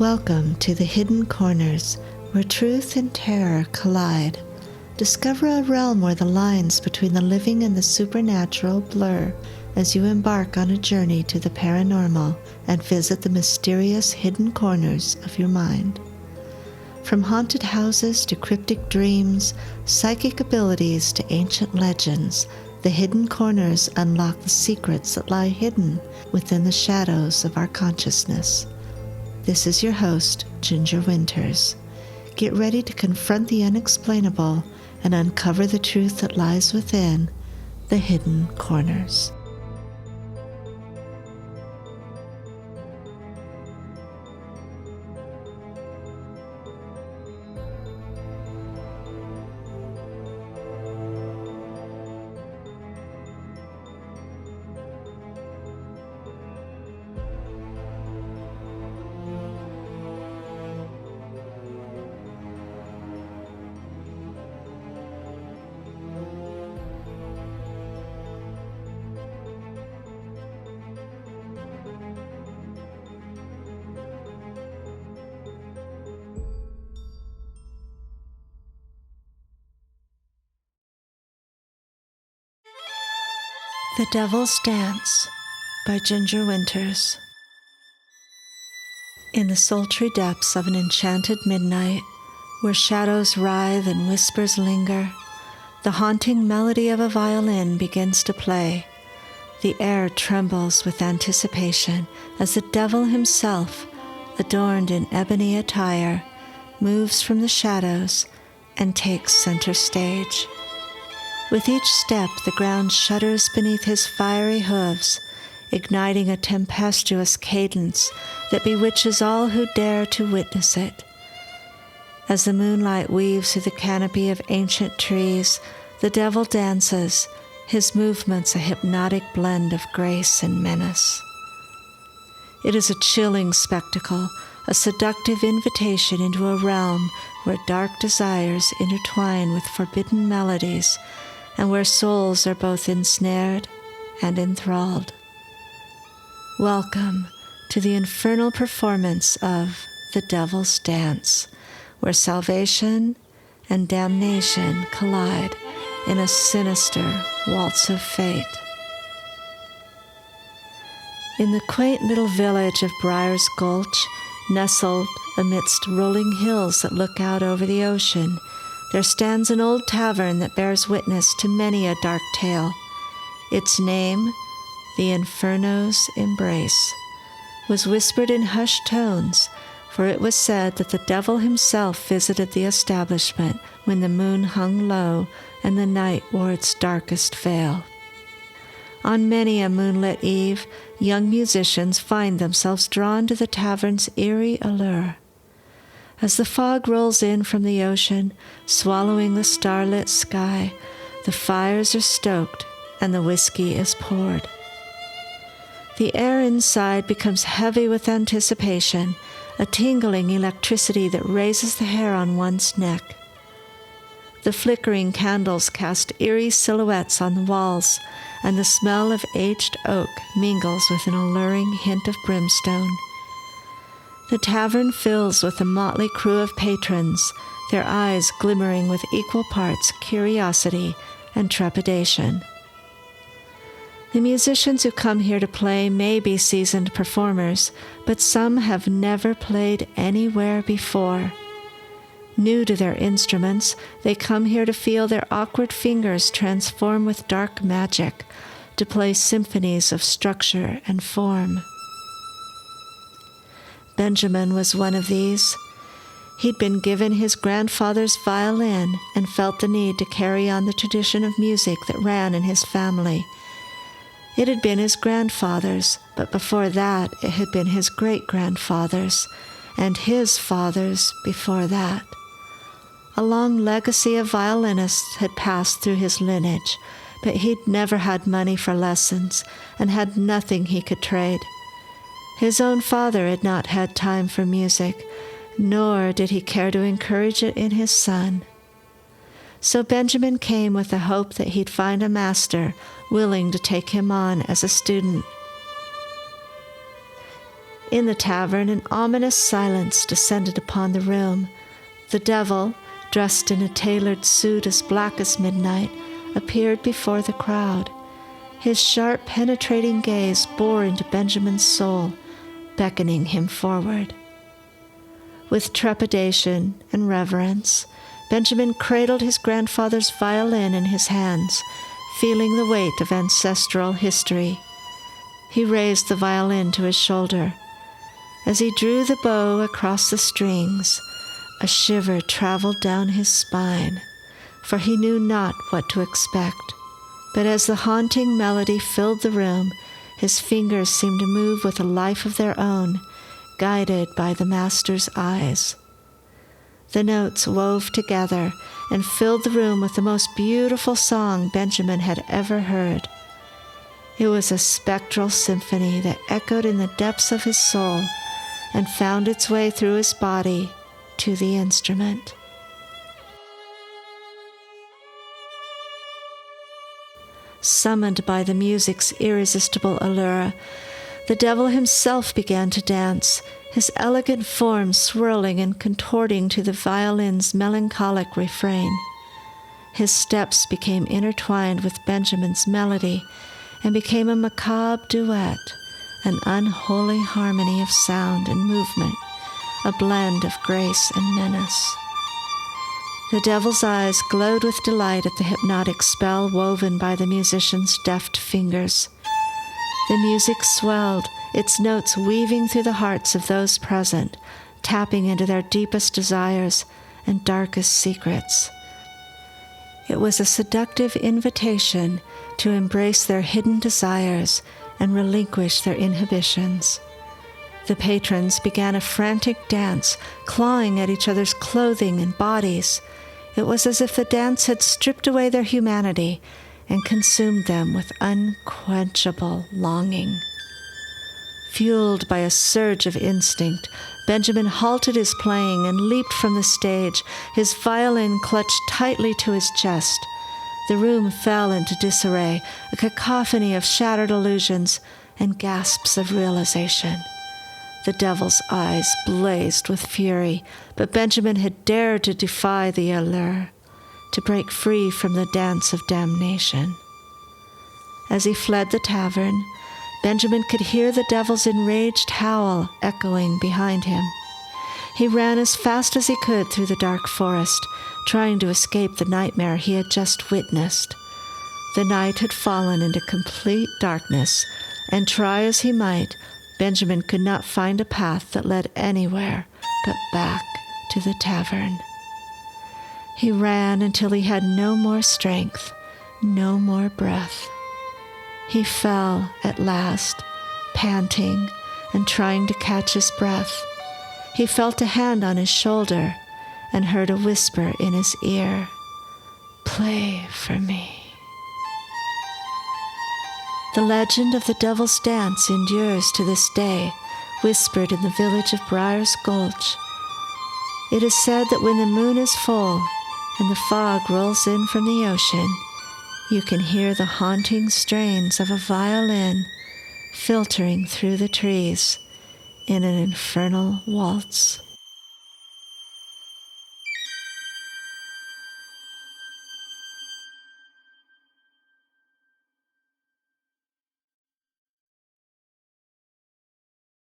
Welcome to the hidden corners where truth and terror collide. Discover a realm where the lines between the living and the supernatural blur as you embark on a journey to the paranormal and visit the mysterious hidden corners of your mind. From haunted houses to cryptic dreams, psychic abilities to ancient legends, the hidden corners unlock the secrets that lie hidden within the shadows of our consciousness. This is your host, Ginger Winters. Get ready to confront the unexplainable and uncover the truth that lies within the hidden corners. The Devil's Dance by Ginger Winters. In the sultry depths of an enchanted midnight, where shadows writhe and whispers linger, the haunting melody of a violin begins to play. The air trembles with anticipation as the devil himself, adorned in ebony attire, moves from the shadows and takes center stage. With each step, the ground shudders beneath his fiery hooves, igniting a tempestuous cadence that bewitches all who dare to witness it. As the moonlight weaves through the canopy of ancient trees, the devil dances, his movements a hypnotic blend of grace and menace. It is a chilling spectacle, a seductive invitation into a realm where dark desires intertwine with forbidden melodies, and where souls are both ensnared and enthralled. Welcome to the infernal performance of The Devil's Dance, where salvation and damnation collide in a sinister waltz of fate. In the quaint little village of Briar's Gulch, nestled amidst rolling hills that look out over the ocean, there stands an old tavern that bears witness to many a dark tale. Its name, the Inferno's Embrace, was whispered in hushed tones, for it was said that the devil himself visited the establishment when the moon hung low and the night wore its darkest veil. On many a moonlit eve, young musicians find themselves drawn to the tavern's eerie allure. As the fog rolls in from the ocean, swallowing the starlit sky, the fires are stoked and the whiskey is poured. The air inside becomes heavy with anticipation, a tingling electricity that raises the hair on one's neck. The flickering candles cast eerie silhouettes on the walls, and the smell of aged oak mingles with an alluring hint of brimstone. The tavern fills with a motley crew of patrons, their eyes glimmering with equal parts curiosity and trepidation. The musicians who come here to play may be seasoned performers, but some have never played anywhere before. New to their instruments, they come here to feel their awkward fingers transform with dark magic, to play symphonies of structure and form. Benjamin was one of these. He'd been given his grandfather's violin and felt the need to carry on the tradition of music that ran in his family. It had been his grandfather's, but before that it had been his great-grandfather's, and his father's before that. A long legacy of violinists had passed through his lineage, but he'd never had money for lessons and had nothing he could trade. His own father had not had time for music, nor did he care to encourage it in his son. So Benjamin came with the hope that he'd find a master willing to take him on as a student. In the tavern, an ominous silence descended upon the room. The devil, dressed in a tailored suit as black as midnight, appeared before the crowd. His sharp, penetrating gaze bore into Benjamin's soul, beckoning him forward. With trepidation and reverence, Benjamin cradled his grandfather's violin in his hands, feeling the weight of ancestral history. He raised the violin to his shoulder. As he drew the bow across the strings, a shiver traveled down his spine, for he knew not what to expect. But as the haunting melody filled the room, his fingers seemed to move with a life of their own, guided by the master's eyes. The notes wove together and filled the room with the most beautiful song Benjamin had ever heard. It was a spectral symphony that echoed in the depths of his soul and found its way through his body to the instrument. Summoned by the music's irresistible allure, the devil himself began to dance, his elegant form swirling and contorting to the violin's melancholic refrain. His steps became intertwined with Benjamin's melody and became a macabre duet, an unholy harmony of sound and movement, a blend of grace and menace. The devil's eyes glowed with delight at the hypnotic spell woven by the musician's deft fingers. The music swelled, its notes weaving through the hearts of those present, tapping into their deepest desires and darkest secrets. It was a seductive invitation to embrace their hidden desires and relinquish their inhibitions. The patrons began a frantic dance, clawing at each other's clothing and bodies. It was as if the dance had stripped away their humanity and consumed them with unquenchable longing. Fueled by a surge of instinct, Benjamin halted his playing and leaped from the stage, his violin clutched tightly to his chest. The room fell into disarray, a cacophony of shattered illusions and gasps of realization. The devil's eyes blazed with fury, but Benjamin had dared to defy the allure, to break free from the dance of damnation. As he fled the tavern, Benjamin could hear the devil's enraged howl echoing behind him. He ran as fast as he could through the dark forest, trying to escape the nightmare he had just witnessed. The night had fallen into complete darkness, and try as he might, Benjamin could not find a path that led anywhere but back to the tavern. He ran until he had no more strength, no more breath. He fell at last, panting and trying to catch his breath. He felt a hand on his shoulder and heard a whisper in his ear, "Play for me." The legend of the Devil's Dance endures to this day, whispered in the village of Briar's Gulch. It is said that when the moon is full and the fog rolls in from the ocean, you can hear the haunting strains of a violin filtering through the trees in an infernal waltz.